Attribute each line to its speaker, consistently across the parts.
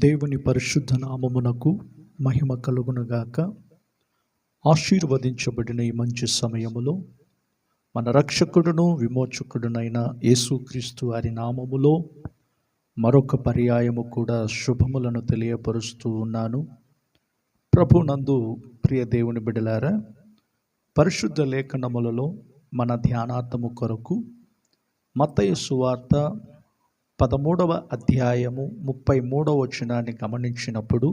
Speaker 1: దేవుని పరిశుద్ధ నామమునకు మహిమ కలుగునుగాక. ఆశీర్వదించబడిన ఈ మంచి సమయములో మన రక్షకుడును విమోచకుడునైన యేసుక్రీస్తు వారి నామములో మరొక పర్యాయము కూడా శుభములను తెలియపరుస్తూ ఉన్నాను. ప్రభునందు ప్రియ దేవుని బిడ్డలారా, పరిశుద్ధ లేఖనములలో మన ధ్యానార్థము కొరకు మత్తయి సువార్త 13వ అధ్యాయము 33వ వచనాన్ని గమనించినప్పుడు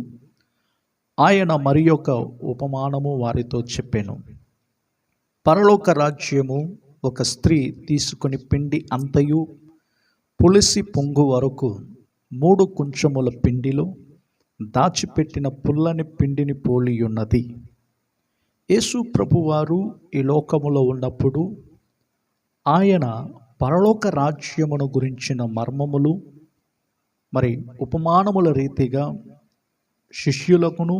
Speaker 1: ఆయన మరి ఒక ఉపమానము వారితో చెప్పెను. పరలోక రాజ్యము ఒక స్త్రీ తీసుకొని పిండి అంతయు పులిసి పొంగు వరకు 3 కుంచముల పిండిలో దాచిపెట్టిన పుల్లని పిండిని పోలి ఉన్నది. యేసు ప్రభువారు ఈ లోకములో ఉన్నప్పుడు ఆయన పరలోక రాజ్యమును గురించిన మర్మములు మరి ఉపమానముల రీతిగా శిష్యులకును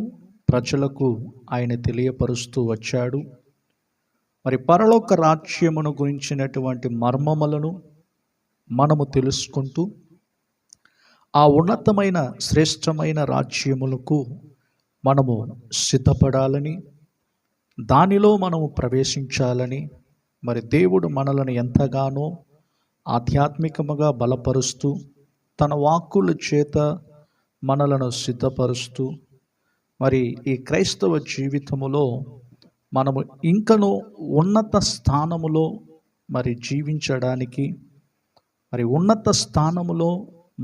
Speaker 1: ప్రజలకు ఆయన తెలియపరుస్తూ వచ్చాడు. మరి పరలోక రాజ్యమును గురించినటువంటి మర్మములను మనము తెలుసుకుంటూ ఆ ఉన్నతమైన శ్రేష్టమైన రాజ్యములకు మనము సిద్ధపడాలని, దానిలో మనము ప్రవేశించాలని, మరి దేవుడు మనలను ఎంతగానో ఆధ్యాత్మికముగా బలపరుస్తూ తన వాక్కుల చేత మనలను సిద్ధపరుస్తూ మరి ఈ క్రైస్తవ జీవితములో మనము ఇంకనూ ఉన్నత స్థానములో మరి జీవించడానికి, మరి ఉన్నత స్థానములో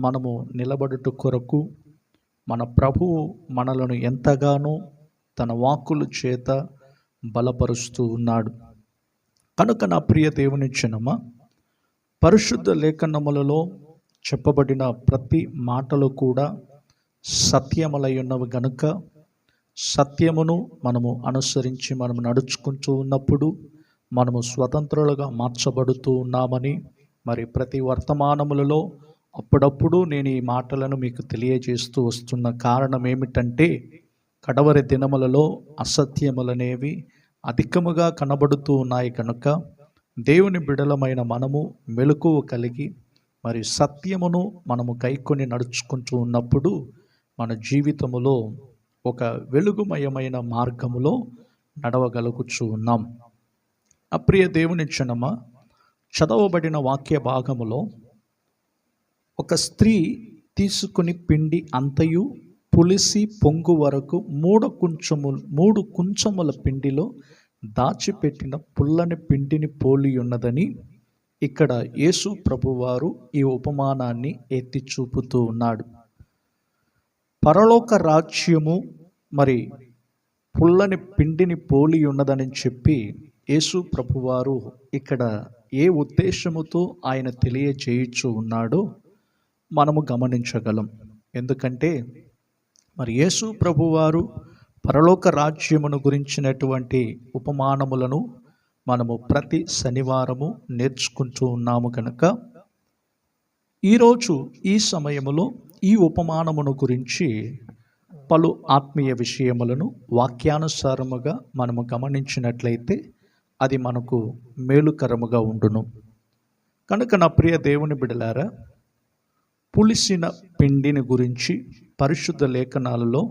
Speaker 1: మనము నిలబడుట కొరకు మన ప్రభువు మనలను ఎంతగానో తన వాక్కుల చేత బలపరుస్తూ ఉన్నాడు. కనుక నా ప్రియ దేవుని జనమా, పరిశుద్ధ లేఖనములలో చెప్పబడిన ప్రతి మాటలు కూడా సత్యములై ఉన్నవి గనుక సత్యమును మనము అనుసరించి మనము నడుచుకుంటూ ఉన్నప్పుడు మనము స్వతంత్రులుగా మార్చబడుతూ ఉన్నామని మరి ప్రతి వర్తమానములలో అప్పుడప్పుడు నేను ఈ మాటలను మీకు తెలియజేస్తూ వస్తున్న కారణం ఏమిటంటే, కడవరి దినములలో అసత్యములనేవి అధికముగా కనబడుతూ ఉన్నాయి కనుక దేవుని బిడలమైన మనము మెలకువ కలిగి మరి సత్యమును మనము కైకొని నడుచుకుంటూ ఉన్నప్పుడు మన జీవితములో ఒక వెలుగుమయమైన మార్గములో నడవగలుగుచూ ఉన్నాం. అప్రియ దేవుని జనమా, చదవబడిన వాక్య భాగములో ఒక స్త్రీ తీసుకుని పిండి అంతయు పులిసి పొంగు వరకు 3 కుంచముల పిండిలో దాచిపెట్టిన పుల్లని పిండిని పోలి ఉన్నదని ఇక్కడ యేసు ప్రభువారు ఈ ఉపమానాన్ని ఎత్తి చూపుతూ ఉన్నాడు. పరలోక రాజ్యము మరి పుల్లని పిండిని పోలి ఉన్నదని చెప్పి యేసు ప్రభువారు ఇక్కడ ఏ ఉద్దేశముతో ఆయన తెలియజేయుచూ ఉన్నాడో మనము గమనించగలం. ఎందుకంటే మరి యేసు ప్రభువారు పరలోక రాజ్యమును గురించినటువంటి ఉపమానములను మనము ప్రతి శనివారము నేర్చుకుంటూ ఉన్నాము కనుక ఈరోజు ఈ సమయములో ఈ ఉపమానమును గురించి పలు ఆత్మీయ విషయములను వాక్యానుసారముగా మనము గమనించినట్లయితే అది మనకు మేలుకరముగా ఉండును. కనుక నా ప్రియ దేవుని బిడలారా, పులిసిన పిండిని గురించి పరిశుద్ధ లేఖనాలలో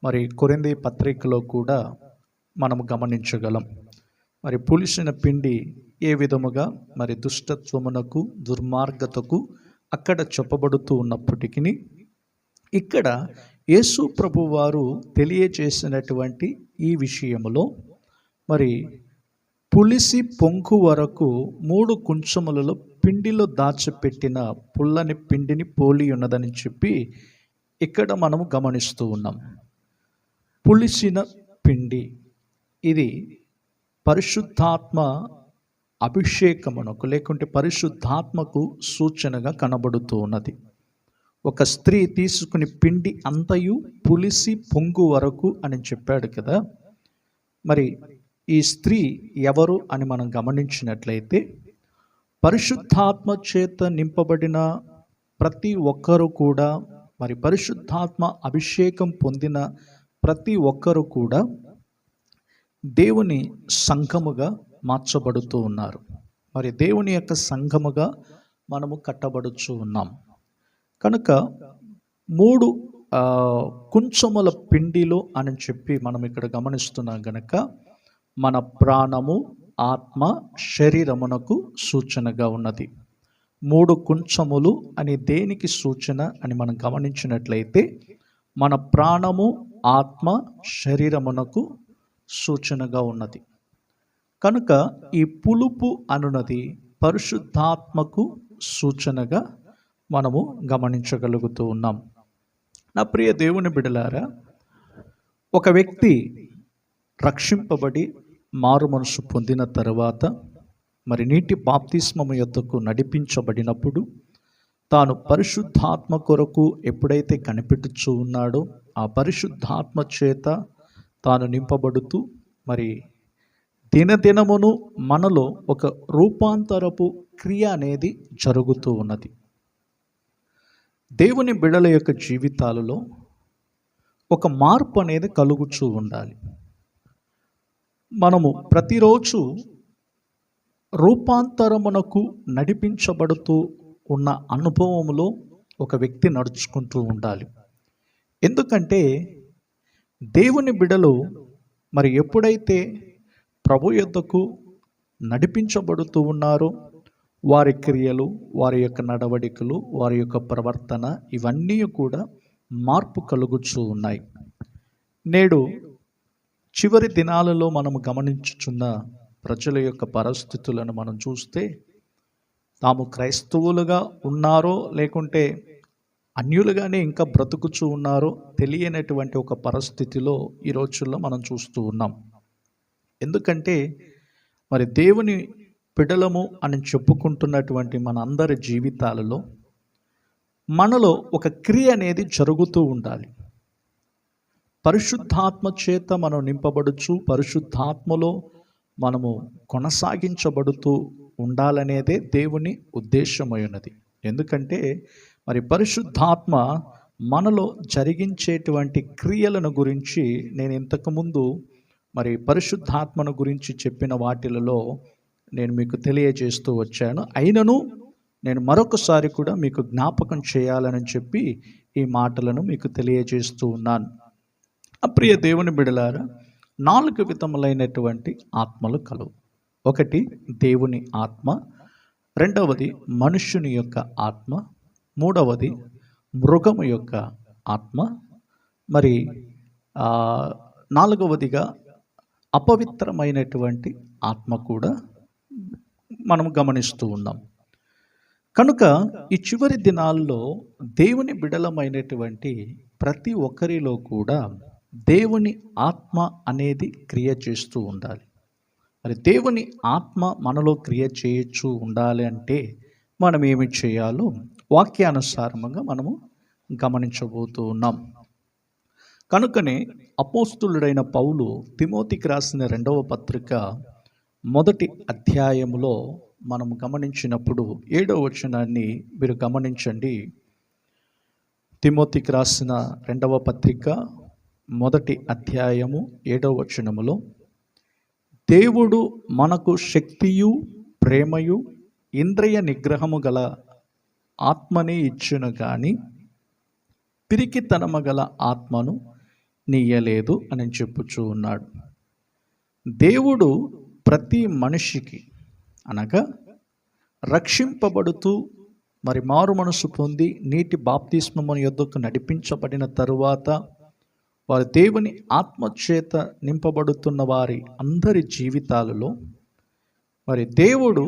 Speaker 1: మరి కొరింథీ పత్రికలో కూడా మనము గమనించగలం. మరి పులిసిన పిండి ఏ విధముగా మరి దుష్టత్వమునకు దుర్మార్గతకు అక్కడ చెప్పబడుతూ ఉన్నప్పటికీ ఇక్కడ యేసు ప్రభువారు తెలియజేసినటువంటి ఈ విషయములో మరి పులిసి పొంగు వరకు 3 కుంచములలో పిండిలో దాచిపెట్టిన పుల్లని పిండిని పోలి ఉన్నదని చెప్పి ఇక్కడ మనము గమనిస్తూ ఉన్నాం. పులిసిన పిండి ఇది పరిశుద్ధాత్మ అభిషేకమునకు లేకుంటే పరిశుద్ధాత్మకు సూచనగా కనబడుతూ ఉన్నది. ఒక స్త్రీ తీసుకుని పిండి అంతయు పులిసి పొంగు వరకు అని చెప్పాడు కదా. మరి ఈ స్త్రీ ఎవరు అని మనం గమనించినట్లయితే, పరిశుద్ధాత్మ చేత నింపబడిన ప్రతి ఒక్కరు కూడా మరి పరిశుద్ధాత్మ అభిషేకం పొందిన ప్రతి ఒక్కరు కూడా దేవుని సంఘముగా మార్చబడుతూ ఉన్నారు. మరి దేవుని యొక్క సంఘముగా మనము కట్టబడుచు ఉన్నాం. కనుక 3 కుంచముల పిండిలో అని చెప్పి మనం ఇక్కడ గమనిస్తున్నాం గనక మన ప్రాణము, ఆత్మ, శరీరమునకు సూచనగా ఉన్నది. 3 కుంచములు అని దేనికి సూచన అని మనం గమనించినట్లయితే మన ప్రాణము, ఆత్మ, శరీరమునకు సూచనగా ఉన్నది. కనుక ఈ పులుపు అనున్నది పరిశుద్ధాత్మకు సూచనగా మనము గమనించగలుగుతూ ఉన్నాం. నా ప్రియ దేవుని బిడ్డలారా, ఒక వ్యక్తి రక్షింపబడి మారు మనసు పొందిన తరువాత మరి నీటి బాప్తిస్మము యొద్దకు నడిపించబడినప్పుడు తాను పరిశుద్ధాత్మ కొరకు ఎప్పుడైతే కనిపెట్టుచూ ఉన్నాడో ఆ పరిశుద్ధాత్మ చేత తాను నింపబడుతూ మరి దినదినమును మనలో ఒక రూపాంతరపు క్రియ అనేది జరుగుతూ ఉన్నది. దేవుని బిడ్డల యొక్క జీవితాలలో ఒక మార్పు అనేది కలుగుతూ ఉండాలి. మనము ప్రతిరోజు రూపాంతరమునకు నడిపించబడుతూ ఉన్న అనుభవంలో ఒక వ్యక్తి నడుచుకుంటూ ఉండాలి. ఎందుకంటే దేవుని బిడ్డలు మరి ఎప్పుడైతే ప్రభు యొద్దకు నడిపించబడుతూ ఉన్నారో వారి క్రియలు, వారి యొక్క నడవడికలు, వారి యొక్క ప్రవర్తన ఇవన్నీ కూడా మార్పు కలుగుతూ ఉన్నాయి. నేడు చివరి దినాలలో మనము గమనించుచున్న ప్రజల యొక్క పరిస్థితులను మనం చూస్తే తాము క్రైస్తవులుగా ఉన్నారో లేకుంటే అన్యులుగానే ఇంకా బ్రతుకుచూ ఉన్నారో తెలియనటువంటి ఒక పరిస్థితిలో ఈ రోజుల్లో మనం చూస్తూ ఉన్నాం. ఎందుకంటే మరి దేవుని బిడ్డలము అని చెప్పుకుంటున్నటువంటి మన అందరి జీవితాలలో మనలో ఒక క్రియ అనేది జరుగుతూ ఉండాలి. పరిశుద్ధాత్మ చేత మనం నింపబడుచు పరిశుద్ధాత్మలో మనము కొనసాగించబడుతూ ఉండాలనేదే దేవుని ఉద్దేశమై ఉన్నది. ఎందుకంటే మరి పరిశుద్ధాత్మ మనలో జరిగించేటువంటి క్రియలను గురించి నేను ఇంతకుముందు మరి పరిశుద్ధాత్మను గురించి చెప్పిన వాటిలలో నేను మీకు తెలియజేస్తూ వచ్చాను. అయినను నేను మరొకసారి కూడా మీకు జ్ఞాపకం చేయాలని చెప్పి ఈ మాటలను మీకు తెలియజేస్తూ ఉన్నాను. అప్రియ దేవుని బిడలారా, 4 విధములైనటువంటి ఆత్మలు కలవు. ఒకటి దేవుని ఆత్మ, రెండవది మనుష్యుని యొక్క ఆత్మ, మూడవది మృగము యొక్క ఆత్మ, మరి నాలుగవదిగా అపవిత్రమైనటువంటి ఆత్మ కూడా మనం గమనిస్తూ ఉన్నాం. కనుక ఈ చివరి దినాల్లో దేవుని బిడలమైనటువంటి ప్రతి ఒక్కరిలో కూడా దేవుని ఆత్మ అనేది క్రియ చేస్తూ ఉండాలి. మరి దేవుని ఆత్మ మనలో క్రియ చేయొచ్చు ఉండాలి అంటే మనం ఏమి చేయాలో వాక్యానుసారంగా మనము గమనించబోతూ ఉన్నాం. కనుకనే అపోస్తులుడైన పౌలు తిమోతికి రాసిన 2వ పత్రిక 1వ అధ్యాయములో మనము గమనించినప్పుడు 7వ వచనాన్ని మీరు గమనించండి. తిమోతికి రాసిన 2వ పత్రిక 1వ అధ్యాయము 7వ వచనములో, దేవుడు మనకు శక్తియు ప్రేమయు ఇంద్రియ నిగ్రహము గల ఆత్మని ఇచ్చును గాని పిరికితనము గల ఆత్మను నీయలేదు అని చెప్పుచూ ఉన్నాడు. దేవుడు ప్రతి మనిషికి అనగా రక్షింపబడుతూ మరి మారు మనసు పొంది నీటి బాప్తిస్మము యొద్దకు నడిపించబడిన తరువాత వారి దేవుని ఆత్మచేత నింపబడుతున్న వారి అందరి జీవితాలలో మరి దేవుడు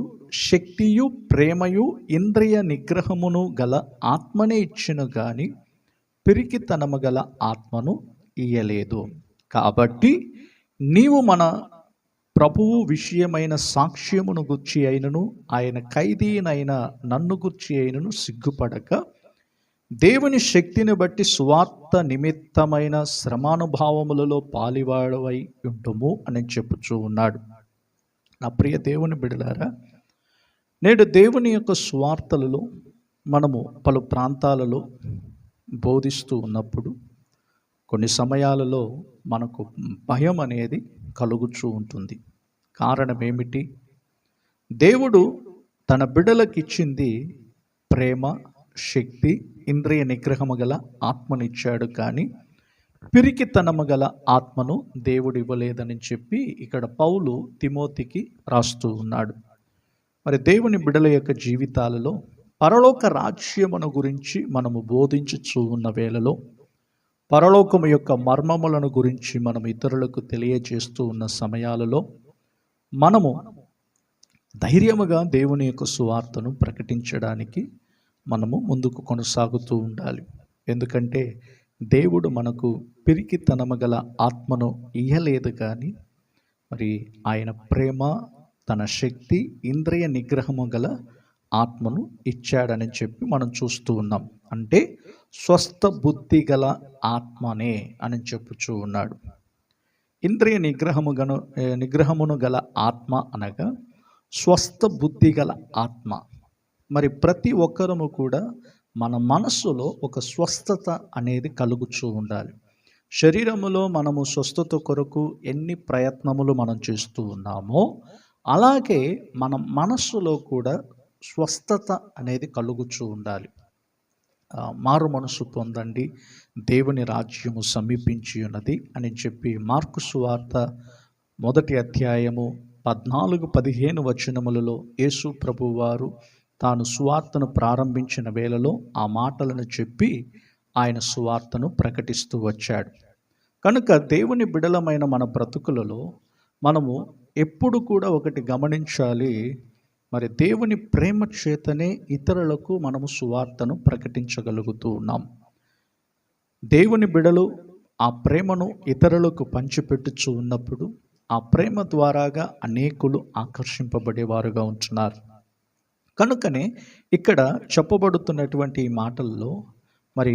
Speaker 1: శక్తియు ప్రేమయు ఇంద్రియ నిగ్రహమును గల ఆత్మనే ఇచ్చును గాని పిరికితనము గల ఆత్మను ఇయ్యలేదు. కాబట్టి నీవు మన ప్రభువు విషయమైన సాక్ష్యమును గుర్చి అయినను ఆయన ఖైదీనైన నన్ను గుర్చి అయినను సిగ్గుపడక దేవుని శక్తిని బట్టి సువార్త నిమిత్తమైన శ్రమానుభావములలో పాలివాడవై ఉంటుము అని చెప్పుచూ ఉన్నాడు. నా ప్రియ దేవుని బిడలారా, నేడు దేవుని యొక్క సువార్తలలో మనము పలు ప్రాంతాలలో బోధిస్తూ ఉన్నప్పుడు కొన్ని సమయాలలో మనకు భయం అనేది కలుగుతూ ఉంటుంది. కారణం ఏమిటి? దేవుడు తన బిడ్డలకు ఇచ్చింది ప్రేమ, శక్తి, ఇంద్రియ నిగ్రహము గల ఆత్మనిచ్చాడు, కానీ పిరికితనము గల ఆత్మను దేవుడు ఇవ్వలేదని చెప్పి ఇక్కడ పౌలు తిమోతికి రాస్తూ ఉన్నాడు. మరి దేవుని బిడ్డల యొక్క జీవితాలలో పరలోక రాజ్యమును గురించి మనము బోధించుచూ ఉన్న వేళలో, పరలోకము యొక్క మర్మములను గురించి మనం ఇతరులకు తెలియజేస్తూ ఉన్న సమయాలలో మనము ధైర్యముగా దేవుని యొక్క సువార్తను ప్రకటించడానికి మనము ముందుకు కొనసాగుతూ ఉండాలి. ఎందుకంటే దేవుడు మనకు పిరికితనము గల ఆత్మను ఇయ్యలేదు, కానీ మరి ఆయన ప్రేమ, తన శక్తి, ఇంద్రియ నిగ్రహము గల ఆత్మను ఇచ్చాడని చెప్పి మనం చూస్తూ ఉన్నాం. అంటే స్వస్థ బుద్ధి గల ఆత్మనే అని చెప్పుచూ ఉన్నాడు. ఇంద్రియ నిగ్రహమును గల ఆత్మ అనగా స్వస్థ బుద్ధి గల ఆత్మ. మరి ప్రతి ఒక్కరము కూడా మన మనస్సులో ఒక స్వస్థత అనేది కలుగుచూ ఉండాలి. శరీరములో మనము స్వస్థత కొరకు ఎన్ని ప్రయత్నములు మనం చేస్తూ ఉన్నామో, అలాగే మన మనస్సులో కూడా స్వస్థత అనేది కలుగుచూ ఉండాలి. మారు మనసు పొందండి, దేవుని రాజ్యము సమీపించి ఉన్నది అని చెప్పి మార్కు సువార్త 1వ అధ్యాయము 14-15 వచనములలో యేసు ప్రభువారు తాను సువార్తను ప్రారంభించిన వేళలో ఆ మాటలను చెప్పి ఆయన సువార్తను ప్రకటిస్తూ వచ్చాడు. కనుక దేవుని బిడలమైన మన బ్రతుకులలో మనము ఎప్పుడు కూడా ఒకటి గమనించాలి. మరి దేవుని ప్రేమ చేతనే ఇతరులకు మనము సువార్తను ప్రకటించగలుగుతూ ఉన్నాం. దేవుని బిడలు ఆ ప్రేమను ఇతరులకు పంచిపెట్టుచూ ఉన్నప్పుడు ఆ ప్రేమ ద్వారాగా అనేకులు ఆకర్షింపబడేవారుగా ఉంటున్నారు. కనుకనే ఇక్కడ చెప్పబడుతున్నటువంటి ఈ మాటల్లో మరి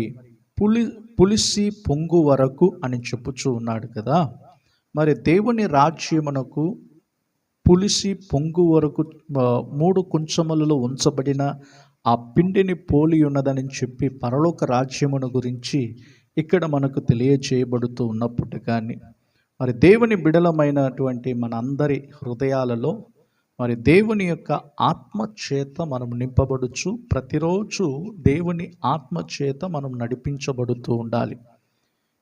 Speaker 1: పులిసి పొంగు వరకు అని చెప్పుచూ ఉన్నాడు కదా. మరి దేవుని రాజ్యమునకు పులిసి పొంగు వరకు 3 కుంచములలో ఉంచబడిన ఆ పిండిని పోలి ఉన్నదని చెప్పి పరలోక రాజ్యమును గురించి ఇక్కడ మనకు తెలియచేయబడుతూ ఉన్నప్పుడు, కానీ మరి దేవుని బిడలమైనటువంటి మన అందరి హృదయాలలో మరి దేవుని యొక్క ఆత్మచేత మనం నింపబడుచు, ప్రతిరోజు దేవుని ఆత్మచేత మనం నడిపించబడుతూ ఉండాలి.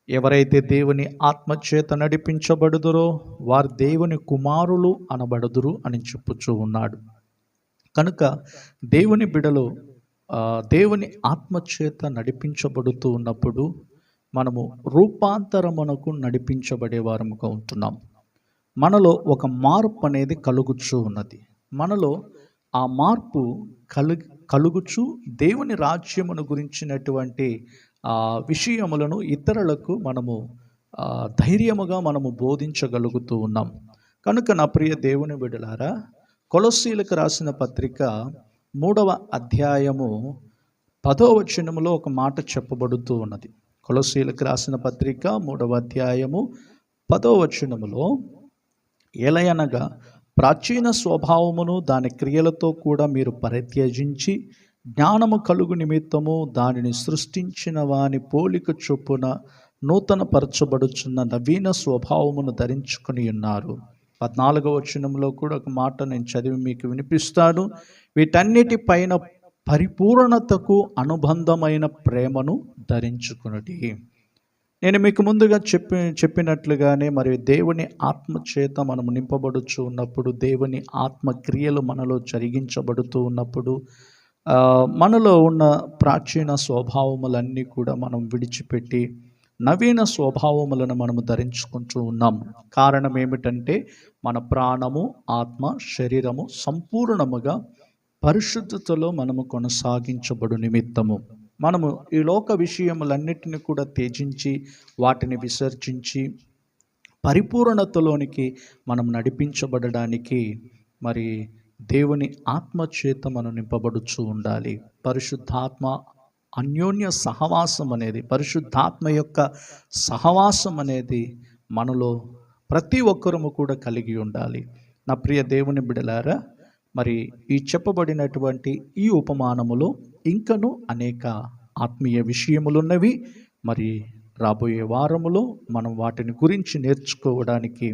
Speaker 1: ఎవరైతే దేవుని ఆత్మచేత నడిపించబడుదురో వారు దేవుని కుమారులు అనబడుదురు అని చెప్పుచూ ఉన్నాడు. కనుక దేవుని బిడలు దేవుని ఆత్మచేత నడిపించబడుతూ ఉన్నప్పుడు మనము రూపాంతరమునకు నడిపించబడే వారముగా ఉంటున్నాం. మనలో ఒక మార్పు అనేది కలుగుచూ ఉన్నది. మనలో ఆ మార్పు కలుగుచూ దేవుని రాజ్యమును గురించినటువంటి విషయములను ఇతరులకు మనము ధైర్యముగా మనము బోధించగలుగుతూ ఉన్నాం. కనుక నా ప్రియ దేవుని బిడ్డలారా, కొలస్సీలకు రాసిన పత్రిక 3వ అధ్యాయము 10వ వచనములో ఒక మాట చెప్పబడుతూ ఉన్నది. కొలస్సీలకు రాసిన పత్రిక 3వ అధ్యాయము 10వ వచనములో, ఎలయనగా ప్రాచీన స్వభావమును దాని క్రియలతో కూడా మీరు పరిత్యజించి జ్ఞానము కలుగు నిమిత్తము దానిని సృష్టించిన వాని పోలిక చొప్పున నూతన పరచబడుచున్న నవీన స్వభావమును ధరించుకుని ఉన్నారు. 14వ వచనంలో కూడా ఒక మాట నేను చదివి మీకు వినిపిస్తాను. వీటన్నిటిపైన పరిపూర్ణతకు అనుబంధమైన ప్రేమను ధరించుకున్నది. నేను మీకు ముందుగా చెప్పినట్లుగానే మరి దేవుని ఆత్మచేత మనము నింపబడుచు ఉన్నప్పుడు, దేవుని ఆత్మక్రియలు మనలో జరిగించబడుతూ ఉన్నప్పుడు మనలో ఉన్న ప్రాచీన స్వభావములన్నీ కూడా మనం విడిచిపెట్టి నవీన స్వభావములను మనము ధరించుకుంటూ ఉన్నాం. కారణం ఏమిటంటే మన ప్రాణము, ఆత్మ, శరీరము సంపూర్ణముగా పరిశుద్ధతలో మనము కొనసాగించబడు నిమిత్తము మనము ఈ లోక విషయములన్నిటిని కూడా త్యజించి వాటిని విసర్జించి పరిపూర్ణతలోనికి మనం నడిపించబడడానికి మరి దేవుని ఆత్మచేత మనం నింపబడుచూ ఉండాలి. పరిశుద్ధాత్మ అన్యోన్య సహవాసం అనేది, పరిశుద్ధాత్మ యొక్క సహవాసం అనేది మనలో ప్రతి ఒక్కరము కూడా కలిగి ఉండాలి. నా ప్రియ దేవుని బిడలారా, మరి ఈ చెప్పబడినటువంటి ఈ ఉపమానములో ఇంకను అనేక ఆత్మీయ విషయములున్నవి. మరి రాబోయే వారములో మనం వాటిని గురించి నేర్చుకోవడానికి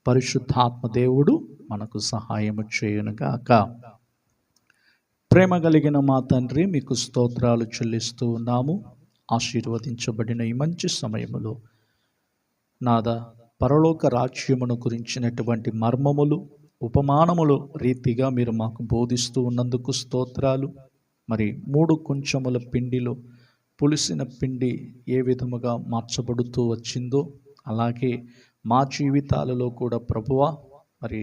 Speaker 1: పరిశుద్ధాత్మ దేవుడు మనకు సహాయము చేయునుగాక. ప్రేమ కలిగిన మా తండ్రి, మీకు స్తోత్రాలు చెల్లిస్తూ ఉన్నాము. ఆశీర్వదించబడిన ఈ మంచి సమయములో నాదా, పరలోక రాజ్యమును గురించినటువంటి మర్మములు, ఉపమానములు రీతిగా మీరు మాకు బోధిస్తూ ఉన్నందుకు స్తోత్రాలు. మరి 3 కుంచముల పిండిలో పులిసిన పిండి ఏ విధముగా మార్చబడుతూ వచ్చిందో, అలాగే మా జీవితాలలో కూడా ప్రభువా, మరి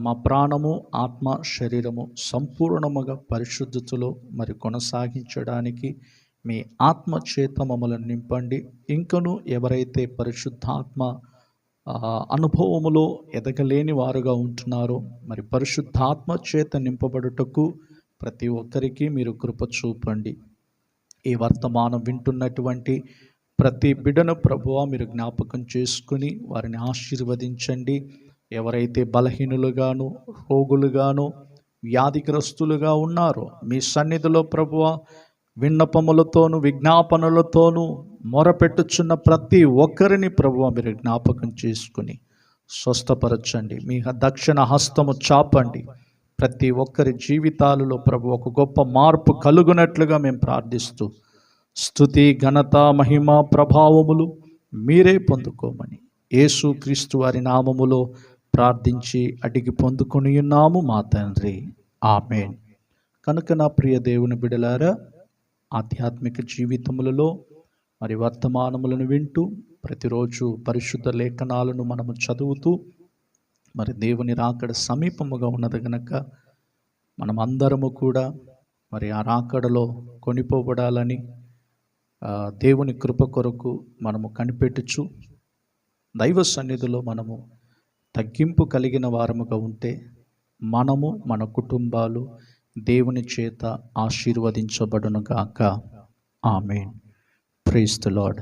Speaker 1: మా ప్రాణము, ఆత్మ, శరీరము సంపూర్ణముగా పరిశుద్ధతలో మరి కొనసాగించడానికి మీ ఆత్మ చేత మమ్మల్ని నింపండి. ఇంకను ఎవరైతే పరిశుద్ధాత్మ అనుభవములో ఎదగలేని వారుగా ఉంటున్నారో, మరి పరిశుద్ధాత్మ చేత నింపబడుటకు ప్రతి ఒక్కరికి మీరు కృప చూపండి. ఈ వర్తమానం వింటున్నటువంటి ప్రతి బిడ్డను ప్రభువా మీరు జ్ఞాపకం చేసుకుని వారిని ఆశీర్వదించండి. ఎవరైతే బలహీనులుగాను, రోగులుగాను, వ్యాధిగ్రస్తులుగా ఉన్నారో మీ సన్నిధిలో ప్రభువా విన్నపములతోనూ విజ్ఞాపనలతోనూ మొరపెట్టుచున్న ప్రతి ఒక్కరిని ప్రభువా మీరు జ్ఞాపకం చేసుకుని స్వస్థపరచండి. మీ దక్షిణ హస్తము చాపండి. ప్రతి ఒక్కరి జీవితాలలో ప్రభు ఒక గొప్ప మార్పు కలుగునట్లుగా మేము ప్రార్థిస్తూ, స్తుతి, ఘనత, మహిమ, ప్రభావములు మీరే పొందుకోమని యేసు క్రీస్తు వారి నామములో ప్రార్థించి అడిగి పొందుకొని ఉన్నాము మా తండ్రి, ఆమేన్. కనుక నా ప్రియ దేవుని బిడలారా, ఆధ్యాత్మిక జీవితములలో మరి వర్తమానములను వింటూ ప్రతిరోజు పరిశుద్ధ లేఖనాలను మనము చదువుతూ, మరి దేవుని రాకడ సమీపముగా ఉన్నది గనక మనం అందరము కూడా మరి ఆ రాకడలో కొనిపోబడాలని దేవుని కృప కొరకు మనము కనిపెట్టుచు దైవ సన్నిధిలో మనము తగ్గింపు కలిగిన వారముగా ఉంటే మనము, మన కుటుంబాలు దేవుని చేత ఆశీర్వదించబడునుగాక. ఆమేన్. Praise the lord.